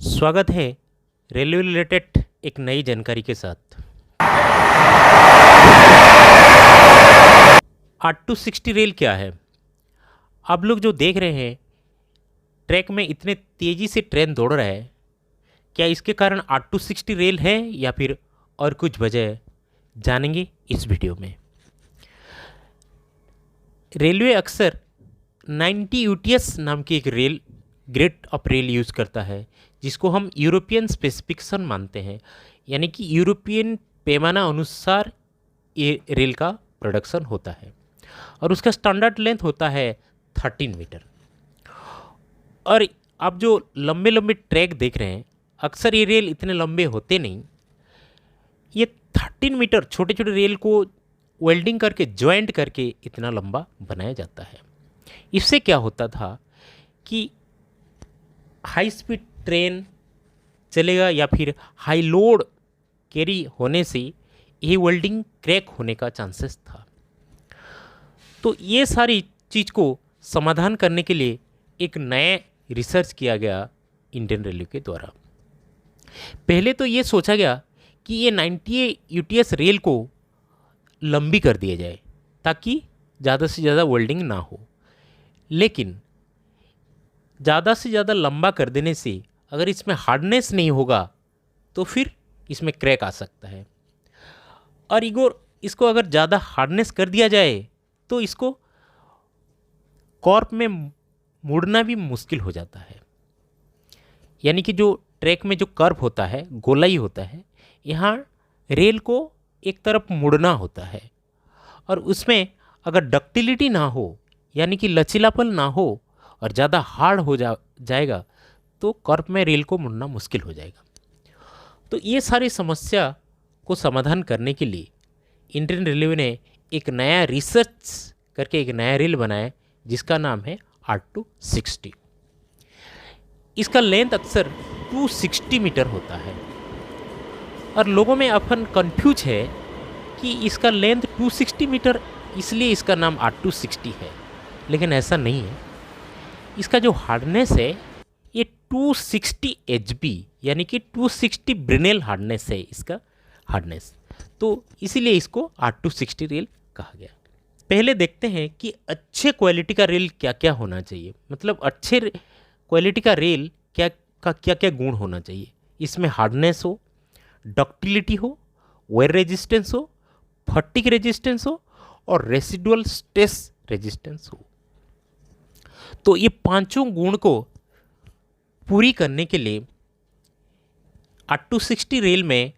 स्वागत है railway related एक नई जानकारी के साथ। 8-260 रेल क्या है? आप लोग जो देख रहे हैं ट्रैक में इतने तेज़ी से ट्रेन दौड़ रहा है, क्या इसके कारण 8-260 रेल है या फिर और कुछ वजह है? जानेंगे इस वीडियो में। रेलवे अक्सर 90 यूटीएस नाम की एक rail grade of rail use करता है, जिसको हम यूरोपियन स्पेसिफिकेशन मानते हैं, यानी कि यूरोपियन पैमाना अनुसार ये रेल का प्रोडक्शन होता है और उसका स्टैंडर्ड लेंथ होता है 13 मीटर। और आप जो लंबे लंबे ट्रैक देख रहे हैं, अक्सर ये रेल इतने लंबे होते नहीं। ये 13 मीटर छोटे छोटे रेल को वेल्डिंग करके जॉइंट करके इतना लंबा बनाया जाता है। इससे क्या होता था कि हाई स्पीड ट्रेन चलेगा या फिर हाई लोड कैरी होने से ये वेल्डिंग क्रैक होने का चांसेस था। तो ये सारी चीज़ को समाधान करने के लिए एक नया रिसर्च किया गया इंडियन रेलवे के द्वारा। पहले तो ये सोचा गया कि ये 90 यूटीएस रेल को लंबी कर दिया जाए ताकि ज़्यादा से ज़्यादा वेल्डिंग ना हो, लेकिन ज़्यादा से ज़्यादा लंबा कर देने से अगर इसमें हार्डनेस नहीं होगा तो फिर इसमें क्रैक आ सकता है। और इसको अगर ज़्यादा हार्डनेस कर दिया जाए तो इसको कॉर्प में मुड़ना भी मुश्किल हो जाता है। यानी कि जो ट्रैक में जो कर्व होता है, गोलाई होता है, यहाँ रेल को एक तरफ मुड़ना होता है और उसमें अगर डक्टिलिटी ना हो, यानी कि लचीलापन ना हो और ज़्यादा हार्ड हो जाएगा तो कर्व में रेल को मुड़ना मुश्किल हो जाएगा। तो ये सारी समस्या को समाधान करने के लिए इंडियन रेलवे ने एक नया रिसर्च करके एक नया रेल बनाया जिसका नाम है 8-260। इसका लेंथ अक्सर 260 मीटर होता है और लोगों में अपन कंफ्यूज है कि इसका लेंथ 260 मीटर इसलिए इसका नाम 8-260 है, लेकिन ऐसा नहीं है। इसका जो हार्डनेस है ये 260 एचबी यानी कि 260 ब्रिनेल हार्डनेस है इसका हार्डनेस, तो इसीलिए इसको 8-260 रेल कहा गया। पहले देखते हैं कि अच्छे क्वालिटी का रेल क्या क्या होना चाहिए, मतलब अच्छे क्वालिटी का रेल क्या क्या गुण होना चाहिए। इसमें हार्डनेस हो, डक्टिलिटी हो, वेयर रेजिस्टेंस हो, फटिग रेजिस्टेंस हो और रेसिडुअल स्ट्रेस रेजिस्टेंस हो। तो ये पांचों गुण को पूरी करने के लिए 8-260 रेल में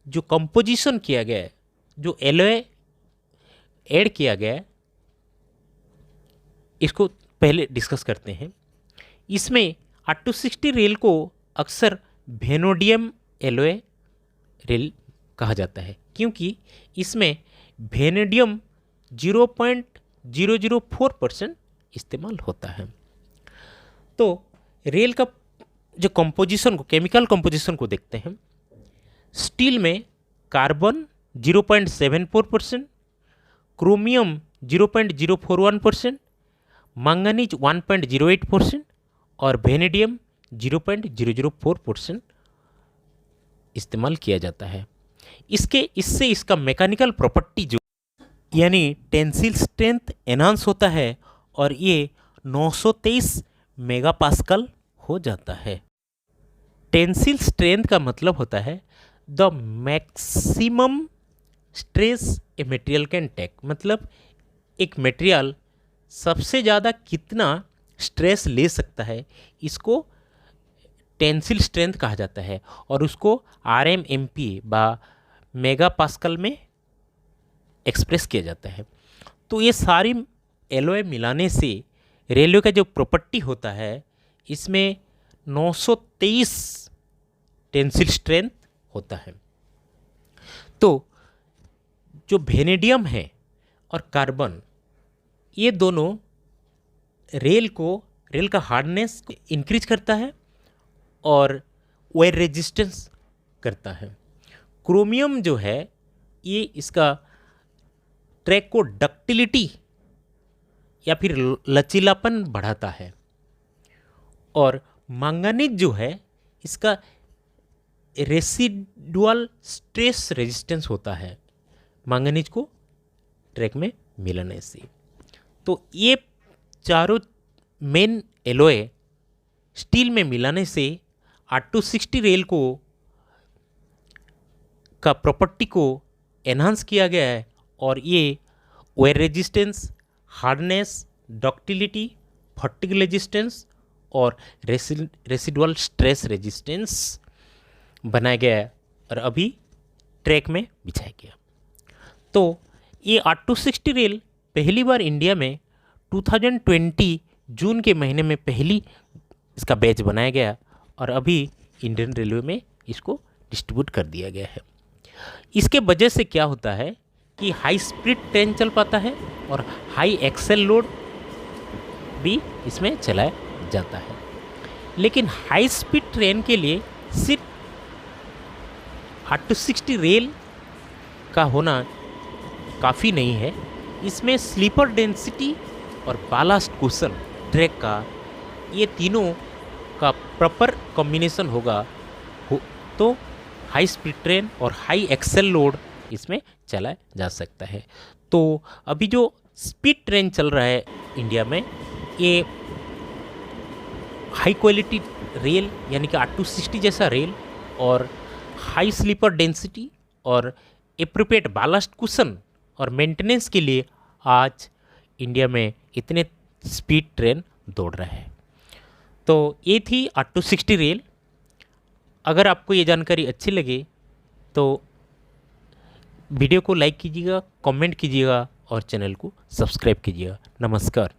जो कंपोजिशन किया गया है, जो एलॉय ऐड किया गया है, इसको पहले डिस्कस करते हैं। इसमें 8-260 रेल को अक्सर वेनेडियम एलॉय रेल कहा जाता है, क्योंकि इसमें वेनेडियम 0.004% इस्तेमाल होता है। तो रेल का जो कंपोजिशन को, केमिकल कंपोजिशन को देखते हैं। स्टील में कार्बन 0.74%, क्रोमियम 0.041%, मैंगनीज 1.08% और वेनेडियम 0.004% इस्तेमाल किया जाता है। इससे इसका मैकेनिकल प्रॉपर्टी जो यानी टेंसिल स्ट्रेंथ एनहांस होता है और ये 923 मेगापास्कल हो जाता है। टेंसिल स्ट्रेंथ का मतलब होता है the maximum stress a material can take, मतलब एक मटेरियल सबसे ज़्यादा कितना स्ट्रेस ले सकता है, इसको टेंसिल स्ट्रेंथ कहा जाता है और उसको RMMP बा मेगा पास्कल में एक्सप्रेस किया जाता है। तो ये सारी एलॉय मिलाने से रेलवे का जो प्रॉपर्टी होता है, इसमें 923 टेंसिल स्ट्रेंथ होता है। तो जो वेनेडियम है और कार्बन, ये दोनों रेल का हार्डनेस को इंक्रीज करता है और वेयर रेजिस्टेंस करता है। क्रोमियम जो है ये इसका ट्रैक को डक्टिलिटी या फिर लचीलापन बढ़ाता है और मैंगनीज जो है इसका रेसिडुअल स्ट्रेस रेजिस्टेंस होता है मैंगनीज को ट्रैक में मिलाने से। तो ये चारों मेन एलॉय स्टील में मिलाने से R260 रेल को का प्रॉपर्टी को एनहांस किया गया है और ये wear resistance, hardness, ductility, fatigue resistance और रेसिडुअल स्ट्रेस रेजिस्टेंस बनाया गया है और अभी ट्रैक में बिछाया गया। तो ये R260 रेल पहली बार इंडिया में 2020 जून के महीने में पहली इसका बैच बनाया गया और अभी इंडियन रेलवे में इसको डिस्ट्रीब्यूट कर दिया गया है। इसके वजह से क्या होता है कि हाई स्पीड ट्रेन चल पाता है और हाई एक्सेल लोड भी इसमें चलाया जाता है। लेकिन हाई स्पीड ट्रेन के लिए सिर्फ R260 रेल का होना काफ़ी नहीं है, इसमें स्लीपर डेंसिटी और बालास्ट कुशन ट्रैक का ये तीनों का प्रॉपर कॉम्बिनेशन होगा तो हाई स्पीड ट्रेन और हाई एक्सेल लोड इसमें चलाया जा सकता है। तो अभी जो स्पीड ट्रेन चल रहा है इंडिया में, ये हाई क्वालिटी रेल यानी कि R260 जैसा रेल और हाई स्लीपर डेंसिटी और एप्रोप्रिएट बालास्ट कुशन और मेंटेनेंस के लिए आज इंडिया में इतने स्पीड ट्रेन दौड़ रहा है। तो ये थी R260 रेल। अगर आपको ये जानकारी अच्छी लगे तो वीडियो को लाइक कीजिएगा, कमेंट कीजिएगा और चैनल को सब्सक्राइब कीजिएगा। नमस्कार।